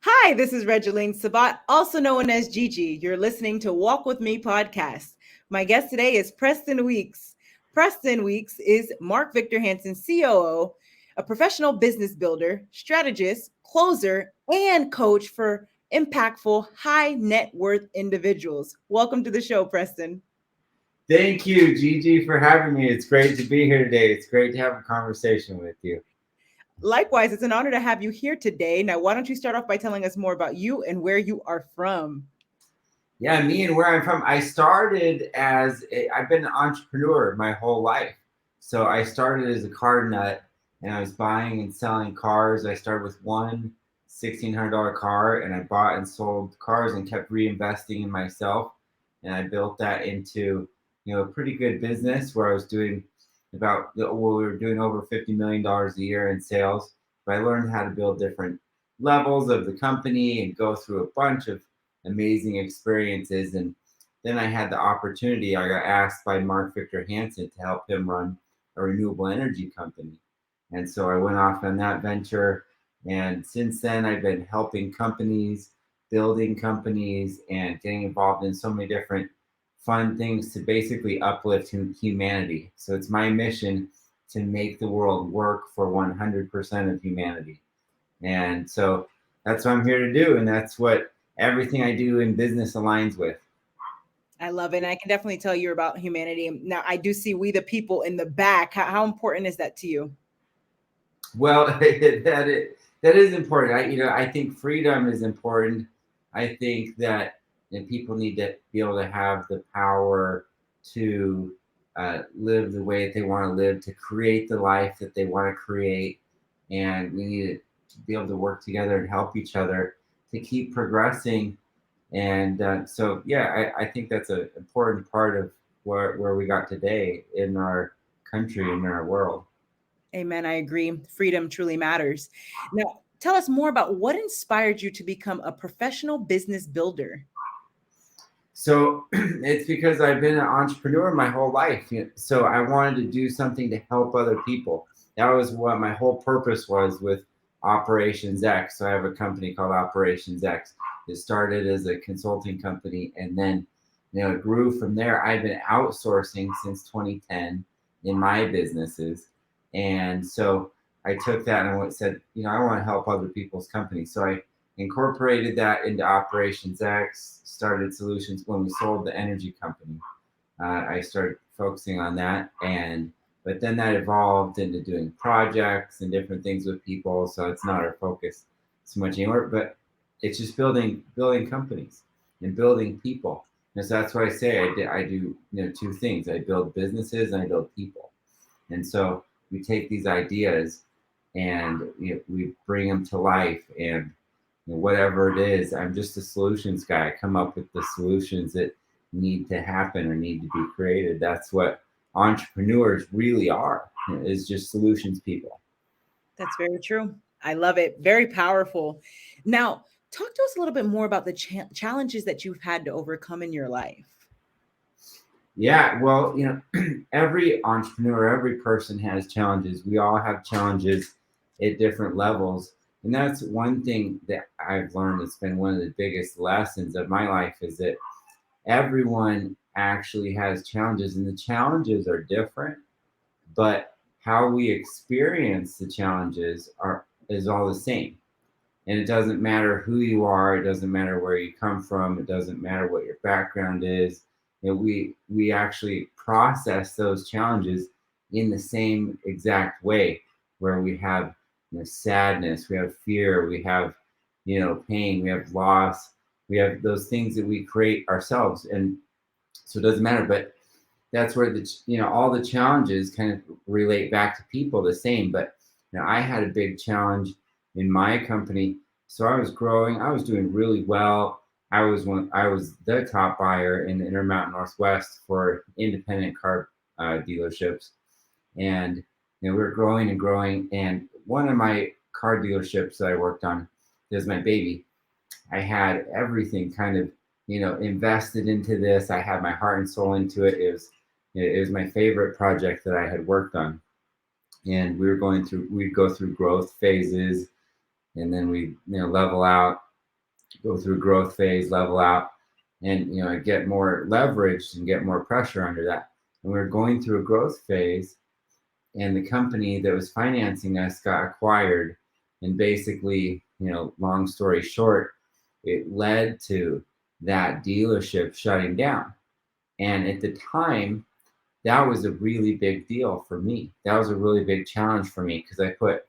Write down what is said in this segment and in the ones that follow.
Hi, this is Regeline Sabat, also known as Gigi. You're listening to Walk With Me podcast. My guest today is Preston Weekes. Preston Weekes is Mark Victor Hansen's COO, a professional business builder, strategist, closer, and coach for impactful, high net worth individuals. Welcome to the show, Preston. Thank you, Gigi, for having me. It's great to be here today. It's great to have a conversation with you. Likewise, it's an honor to have you here today. Now, why don't you start off by telling us more about you and where you are from? Yeah, me and where I'm from. I've been an entrepreneur my whole life. So I started as a car nut and I was buying and selling cars. I started with one $1,600 car and I bought and sold cars and kept reinvesting in myself. And I built that into, a pretty good business where I was doing we were doing over $50 million a year in sales. But I learned how to build different levels of the company and go through a bunch of amazing experiences. And then I had the opportunity, I got asked by Mark Victor Hansen to help him run a renewable energy company. And so I went off on that venture. And since then, I've been helping companies, building companies, and getting involved in so many different fun things to basically uplift humanity. So it's my mission to make the world work for 100% of humanity. And so that's what I'm here to do. And that's what everything I do in business aligns with. I love it. And I can definitely tell you're about humanity. Now, I do see we the people in the back. How important is that to you? Well, that is important. I think freedom is important. I think that people need to be able to have the power to live the way that they want to live, to create the life that they want to create, and we need to be able to work together and help each other to keep progressing. And I think that's an important part of where we got today in our country and in our world. Amen. I agree. Freedom truly matters. Now, tell us more about what inspired you to become a professional business builder. So it's because I've been an entrepreneur my whole life. So I wanted to do something to help other people. That was what my whole purpose was with Operations X. So I have a company called Operations X. It started as a consulting company and then it grew from there. I've been outsourcing since 2010 in my businesses. And so I took that and I said, I want to help other people's companies. So I incorporated that into Operations X, started solutions when we sold the energy company. I started focusing on that, but then that evolved into doing projects and different things with people. So it's not our focus so much anymore, but it's just building companies and building people. And so that's why I say I do two things. I build businesses and I build people. And so we take these ideas and we bring them to life, and whatever it is, I'm just a solutions guy. I come up with the solutions that need to happen or need to be created. That's what entrepreneurs really are, is just solutions people. That's very true. I love it. Very powerful. Now, talk to us a little bit more about the challenges that you've had to overcome in your life. Yeah, well, every entrepreneur, every person has challenges. We all have challenges at different levels. And that's one thing that I've learned. It's been one of the biggest lessons of my life is that everyone actually has challenges, and the challenges are different, but how we experience the challenges is all the same. And it doesn't matter who you are, it doesn't matter where you come from, it doesn't matter what your background is. We actually process those challenges in the same exact way, where we have sadness, we have fear, we have pain, we have loss, we have those things that we create ourselves. And so it doesn't matter, but that's where all the challenges kind of relate back to people the same. But I had a big challenge in my company. So I was growing, I was doing really well. I was the top buyer in the Intermountain Northwest for independent car dealerships, and we were growing and growing. And one of my car dealerships that I worked on, is my baby. I had everything kind of invested into this. I had my heart and soul into it. It was my favorite project that I had worked on, and we'd go through growth phases, and then we level out, go through growth phase, level out, and get more leverage and get more pressure under that. And we were going through a growth phase, and the company that was financing us got acquired. And basically, long story short, it led to that dealership shutting down. And at the time, that was a really big deal for me. That was a really big challenge for me because I put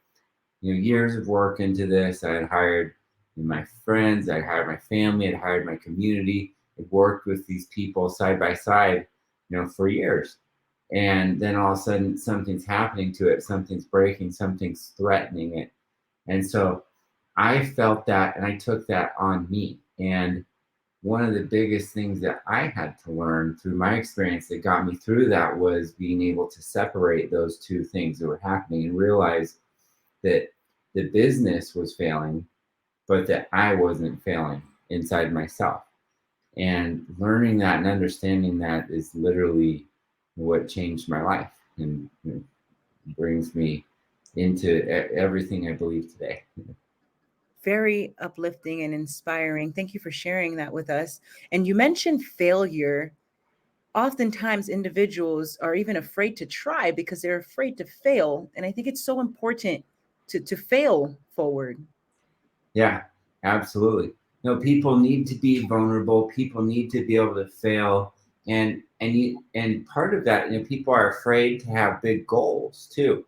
years of work into this. I had hired my friends, I hired my family, I'd hired my community. I worked with these people side by side, for years. And then all of a sudden something's happening to it, something's breaking, something's threatening it. And so I felt that and I took that on me. And one of the biggest things that I had to learn through my experience that got me through that was being able to separate those two things that were happening and realize that the business was failing, but that I wasn't failing inside myself. And learning that and understanding that is literally what changed my life and brings me into everything I believe today. Very uplifting and inspiring. Thank you for sharing that with us. And you mentioned failure. Oftentimes individuals are even afraid to try because they're afraid to fail. And I think it's so important to fail forward. Yeah, absolutely. People need to be vulnerable. People need to be able to fail. And part of that, people are afraid to have big goals too.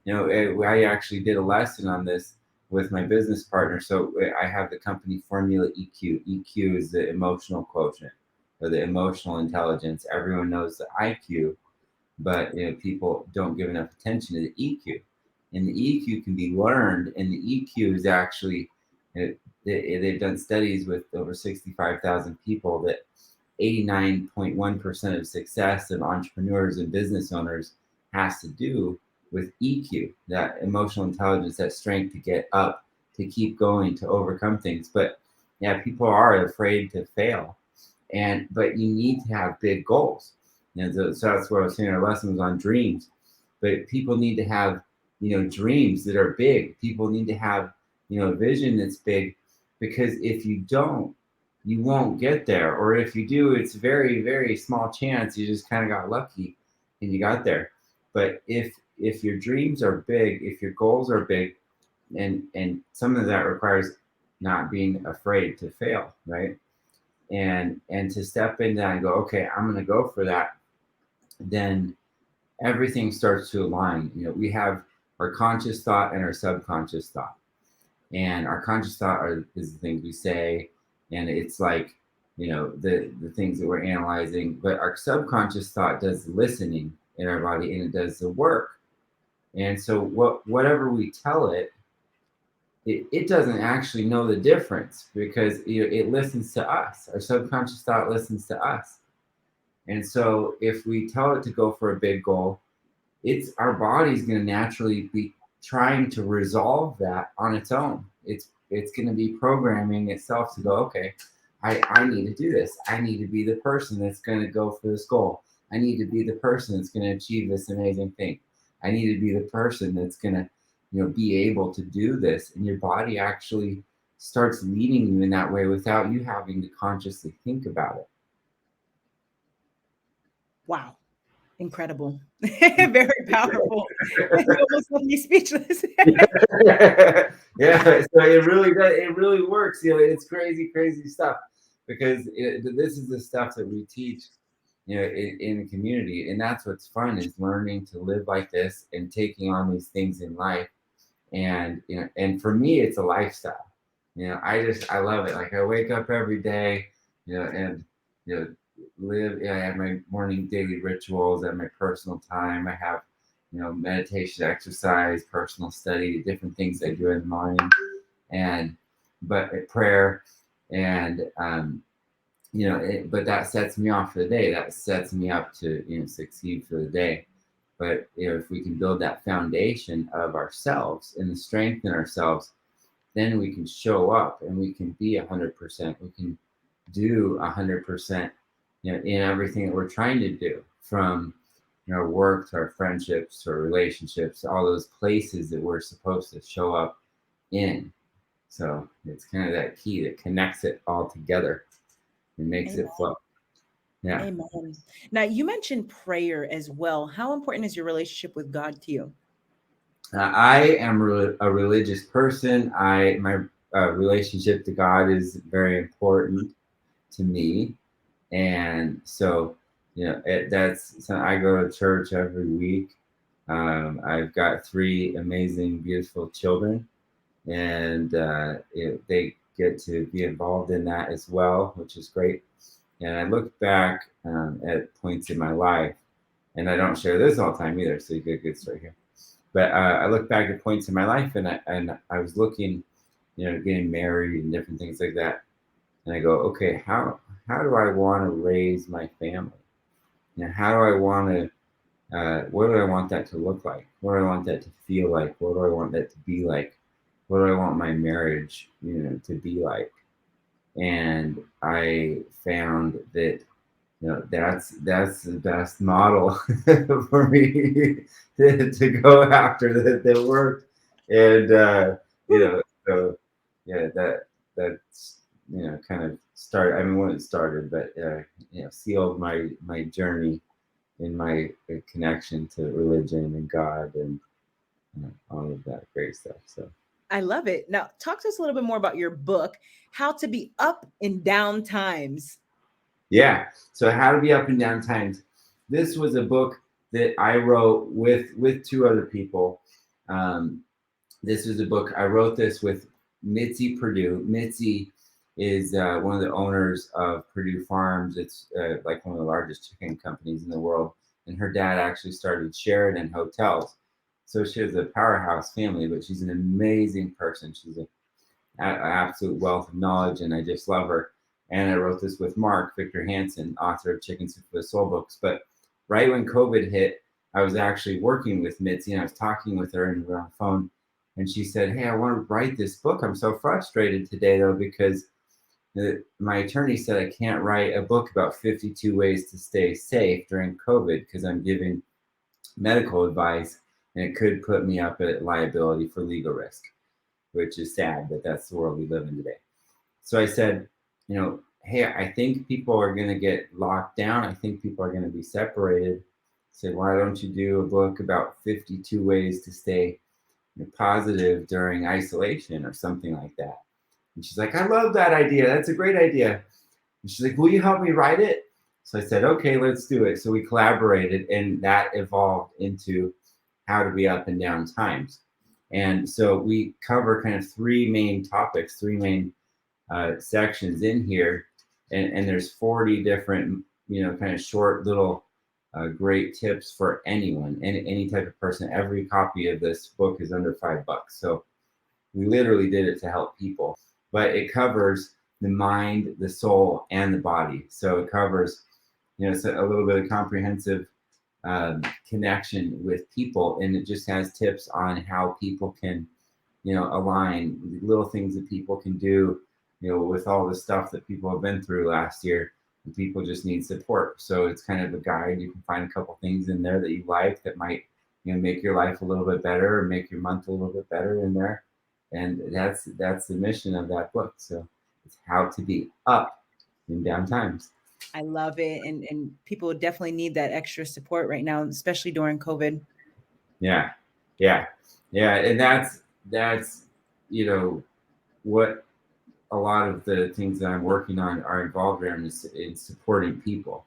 I actually did a lesson on this with my business partner. So I have the company formula EQ. EQ is the emotional quotient or the emotional intelligence. Everyone knows the IQ, but people don't give enough attention to the EQ. And the EQ can be learned, and the EQ is actually they've done studies with over 65,000 people that 89.1% of success of entrepreneurs and business owners has to do with EQ, that emotional intelligence, that strength to get up, to keep going, to overcome things. But yeah, people are afraid to fail, but you need to have big goals. So that's what I was saying. Our lesson was on dreams, but people need to have dreams that are big. People need to have a vision that's big, because if you don't, you won't get there. Or if you do, it's very, very small chance you just kind of got lucky and you got there. But if your dreams are big, if your goals are big, and some of that requires not being afraid to fail, right? And to step in that and go, okay, I'm going to go for that, then everything starts to align. We have our conscious thought and our subconscious thought. And our conscious thought is the things we say, and it's like the things that we're analyzing. But our subconscious thought does the listening in our body, and it does the work. And so whatever we tell it doesn't actually know the difference, because it listens to us. Our subconscious thought listens to us. And so if we tell it to go for a big goal, our body's going to naturally be trying to resolve that on its own. It's going to be programming itself to go, okay, I need to do this. I need to be the person that's going to go for this goal. I need to be the person that's going to achieve this amazing thing. I need to be the person that's going to be able to do this. And your body actually starts leading you in that way without you having to consciously think about it. Wow. Incredible. Very powerful. You almost left me speechless. Yeah, so it really works. It's crazy stuff, because this is the stuff that we teach in the community. And that's what's fun, is learning to live like this and taking on these things in life. And and for me, it's a lifestyle. I love it. Like, I wake up every day, and live. I have my morning daily rituals. I have my personal time. I have meditation, exercise, personal study, different things I do in the morning, but prayer, and but that sets me off for the day. That sets me up to succeed for the day. But if we can build that foundation of ourselves and the strength in ourselves, then we can show up and we can be 100%. We can do 100%, in everything that we're trying to do, from our work to our friendships to our relationships, all those places that we're supposed to show up in. So it's kind of that key that connects it all together and makes it flow. Yeah. Amen. Now, you mentioned prayer as well. How important is your relationship with God to you? I am a religious person. My relationship to God is very important to me, and so that's so I go to church every week. I've got three amazing, beautiful children, and they get to be involved in that as well, which is great. And I look back at points in my life, and I don't share this all the time either, so you get a good story here. But I look back at points in my life, and I was looking, getting married and different things like that, and I go, okay, how do I want to raise my family? How do I want to? What do I want that to look like? What do I want that to feel like? What do I want that to be like? What do I want my marriage, to be like? And I found that that's the best model for me to go after that worked. And so yeah, that's kind of started. I mean, when it started, but sealed my journey in my connection to religion and God and all of that great stuff. So I love it. Now, talk to us a little bit more about your book, How to Be Up in Down Times. yeah, so how to be up and down times. This was a book that I wrote with two other people. Um, this was a book I wrote this with Mitzi Purdue. Mitzi is one of the owners of Purdue Farms. It's like one of the largest chicken companies in the world, and her dad actually started Sheraton Hotels. So she has a powerhouse family, but she's an amazing person. She's an absolute wealth of knowledge, and I just love her. And I wrote this with Mark Victor Hansen, author of Chicken Soup for the Soul books. But right when COVID hit, I was actually working with Mitzi, and I was talking with her, and we were on the phone. And she said, "Hey, I want to write this book. I'm so frustrated today, though, because my attorney said I can't write a book about 52 ways to stay safe during COVID because I'm giving medical advice, and it could put me up at liability for legal risk," which is sad, but that's the world we live in today. So I said, hey, I think people are going to get locked down. I think people are going to be separated. I said, why don't you do a book about 52 ways to stay positive during isolation or something like that? And she's like, I love that idea. That's a great idea. And she's like, will you help me write it? So I said, okay, let's do it. So we collaborated, and that evolved into How to Be Up and Down Times. And so we cover kind of three main topics, three main sections in here, and there's 40 different kind of short little great tips for anyone, any type of person. Every copy of this book is under $5, so we literally did it to help people. But it covers the mind, the soul, and the body. So it covers it's a little bit of comprehensive connection with people, and it just has tips on how people can align, little things that people can do with all the stuff that people have been through last year, and people just need support. So it's kind of a guide. You can find a couple things in there that you like that might make your life a little bit better, or make your month a little bit better in there. And that's the mission of that book. So it's how to be up in down times. I love it. And people definitely need that extra support right now, especially during COVID. Yeah. And that's what a lot of the things that I'm working on are involved around in supporting people.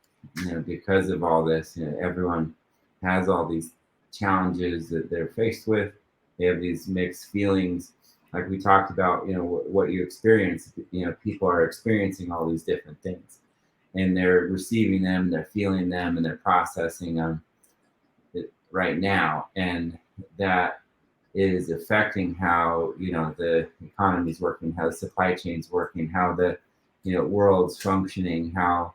Because of all this, everyone has all these challenges that they're faced with. They have these mixed feelings, like we talked about. What you experience. People are experiencing all these different things, and they're receiving them, they're feeling them, and they're processing them right now, and that is affecting how the economy's working, how the supply chain's working, how the world's functioning, how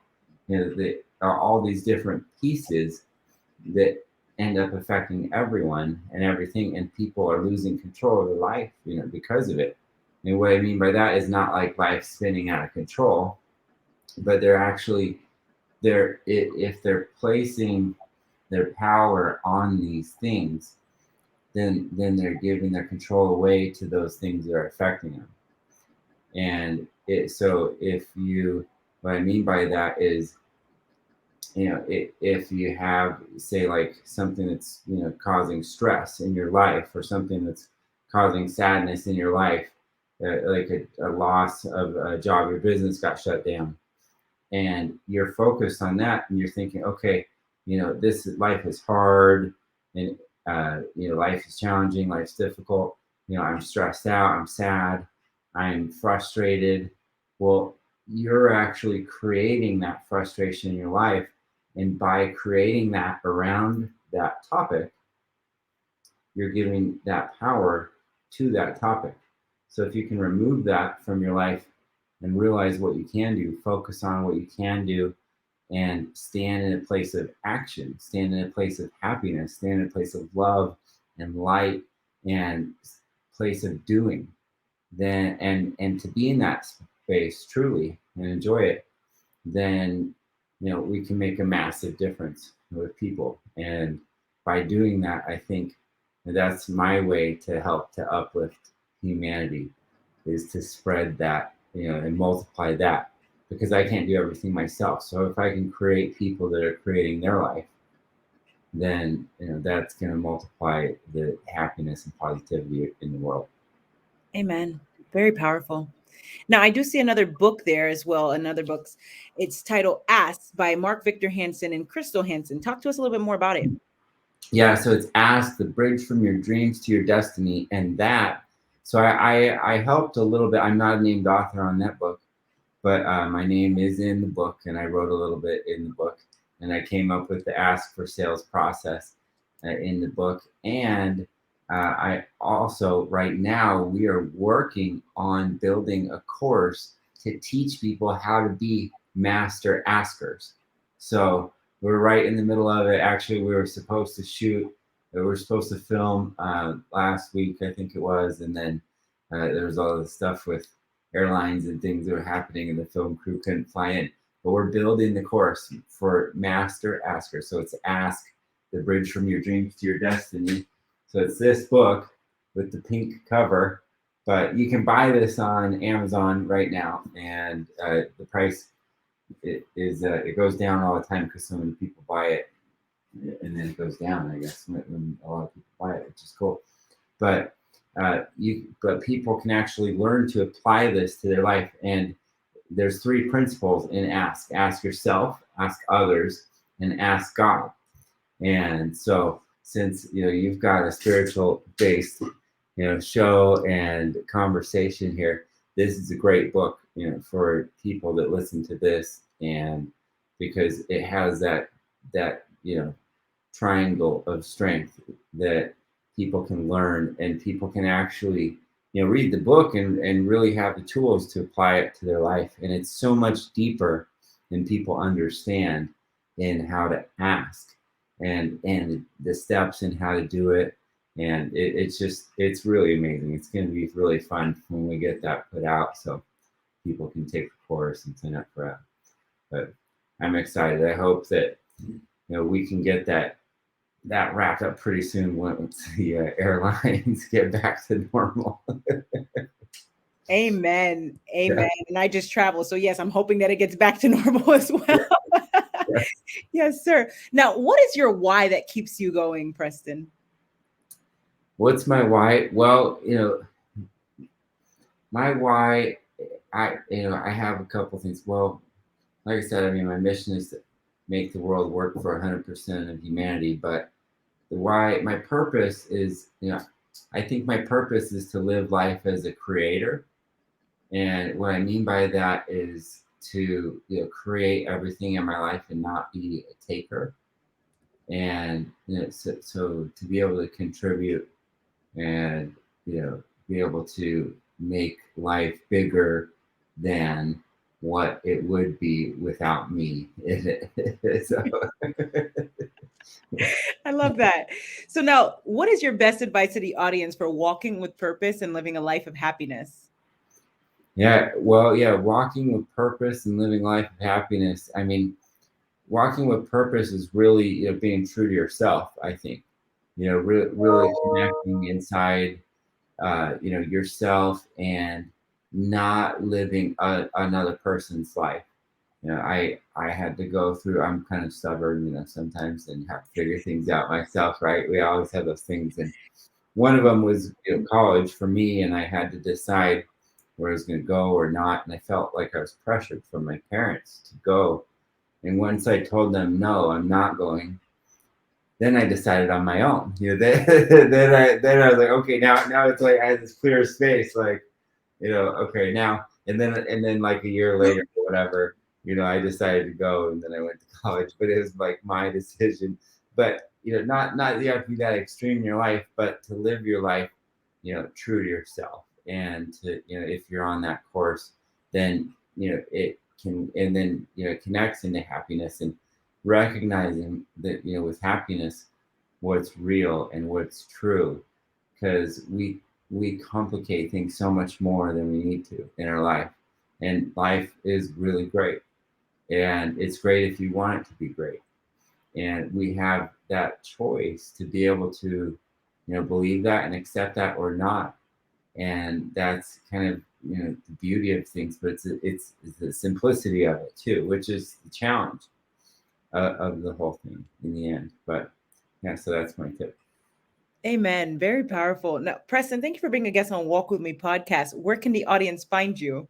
all these different pieces that end up affecting everyone and everything, and people are losing control of their life because of it. And what I mean by that is not like life spinning out of control, but they're actually if they're placing their power on these things, then they're giving their control away to those things that are affecting them. And so what I mean by that is, if you have, say, like something that's, causing stress in your life, or something that's causing sadness in your life, like a loss of a job, your business got shut down, and you're focused on that, and you're thinking, okay, this life is hard, and life is challenging, life's difficult, I'm stressed out, I'm sad, I'm frustrated. Well, you're actually creating that frustration in your life, and by creating that around that topic, you're giving that power to that topic. So if you can remove that from your life and realize what you can do, focus on what you can do, and stand in a place of action, stand in a place of happiness, stand in a place of love and light and place of doing, then and to be in that space truly and enjoy it, then we can make a massive difference with people. And by doing that, I think that's my way to help to uplift humanity, is to spread that, and multiply that, because I can't do everything myself. So if I can create people that are creating their life, then that's going to multiply the happiness and positivity in the world. Amen. Very powerful. Now, I do see another book there as well. Another book's, it's titled Ask by Mark Victor Hansen and Crystal Hansen. Talk to us a little bit more about it. Yeah, so it's Ask, the bridge from your dreams to your destiny. And that, so I helped a little bit. I'm not a named author on that book, but my name is in the book, and I wrote a little bit in the book, and I came up with the Ask for Sales process in the book. And I also, right now, we are working on building a course to teach people how to be master askers. So we're right in the middle of it. Actually, we were supposed to film last week, I think it was, and then there was all the stuff with airlines and things that were happening, and the film crew couldn't fly in. But we're building the course for master askers. So it's Ask, the bridge from your dreams to your destiny. So it's this book with the pink cover, but you can buy this on Amazon right now, and the price it goes down all the time because so many people buy it, and then it goes down, I guess, when a lot of people buy it, which is cool. But people can actually learn to apply this to their life. And there's 3 principles in Ask: ask yourself, ask others, and ask God. And so, since you've got a spiritual based show and conversation here, this is a great book for people that listen to this, and because it has that triangle of strength that people can learn, and people can actually read the book and really have the tools to apply it to their life. And it's so much deeper than people understand in how to ask and the steps and how to do it. And it's really amazing. It's going to be really fun when we get that put out, so people can take the course and sign up for it. But I'm excited. I hope that we can get that wrapped up pretty soon once the airlines get back to normal. Amen. Amen. Yeah. And I just traveled, so yes, I'm hoping that it gets back to normal as well. Yes. Yes, sir. Now, what is your why that keeps you going, Preston? What's my why? Well, my why, I have a couple things. Well, like I said, my mission is to make the world work for 100% of humanity. But the why, my purpose is, I think my purpose is to live life as a creator. And what I mean by that is to create everything in my life and not be a taker. And so to be able to contribute and be able to make life bigger than what it would be without me. So. I love that. So now, what is your best advice to the audience for walking with purpose and living a life of happiness? Walking with purpose and living life of happiness. Walking with purpose is really being true to yourself. I think really connecting inside yourself, and not living another person's life. I had to go through. I'm kind of stubborn, sometimes, and have to figure things out myself. Right? We always have those things, and one of them was college for me, and I had to decide where I was going to go or not, and I felt like I was pressured from my parents to go. And once I told them no, I'm not going, then I decided on my own. Then I was like, okay, now it's like I had this clear space, like, okay, now and then like a year later or whatever, I decided to go, and then I went to college, but it was like my decision. But not you have to be that extreme in your life, but to live your life, true to yourself, and to if you're on that course, then it can, and then it connects into happiness, and recognizing that with happiness, what's real and what's true, because we complicate things so much more than we need to in our life, and life is really great, and it's great if you want it to be great, and we have that choice to be able to believe that and accept that or not. And that's kind of the beauty of things, but it's the simplicity of it too, which is the challenge of the whole thing in the end. But yeah, so that's my tip. Amen. Very powerful. Now, Preston, thank you for being a guest on Walk With Me podcast. Where can the audience find you?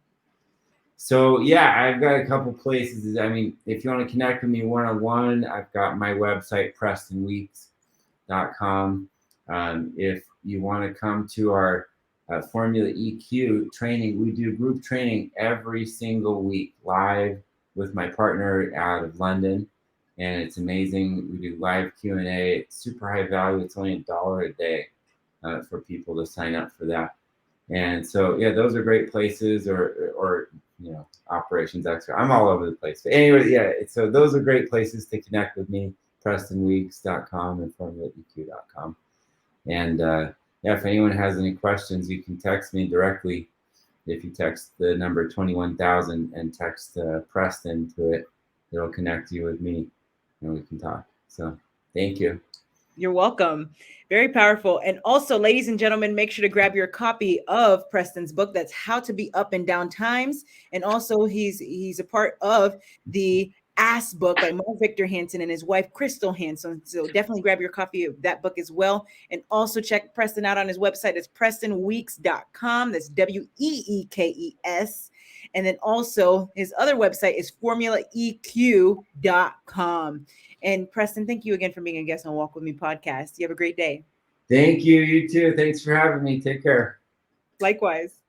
So yeah, I've got a couple places. I mean, if you want to connect with me one-on-one, I've got my website, PrestonWeekes.com. If you want to come to our Formula EQ training, we do group training every single week, live with my partner out of London, and it's amazing. We do live Q&A. It's super high value. It's only $1 a day for people to sign up for that. And so yeah, those are great places, or Operations Extra. I'm all over the place. But anyway, yeah, so those are great places to connect with me, PrestonWeekes.com and FormulaEQ.com. And yeah, if anyone has any questions, you can text me directly. If you text the number 21,000 and text Preston to it, it'll connect you with me, and we can talk. So thank you. You're welcome. Very powerful. And also, ladies and gentlemen, make sure to grab your copy of Preston's book. That's How to Be Up and Down Times. And also, he's a part of the Ass book by Mark Victor Hansen and his wife, Crystal Hansen. So definitely grab your copy of that book as well. And also check Preston out on his website. It's PrestonWeekes.com. That's WEEKES. And then also his other website is FormulaEQ.com. And Preston, thank you again for being a guest on Walk With Me podcast. You have a great day. Thank you. You too. Thanks for having me. Take care. Likewise.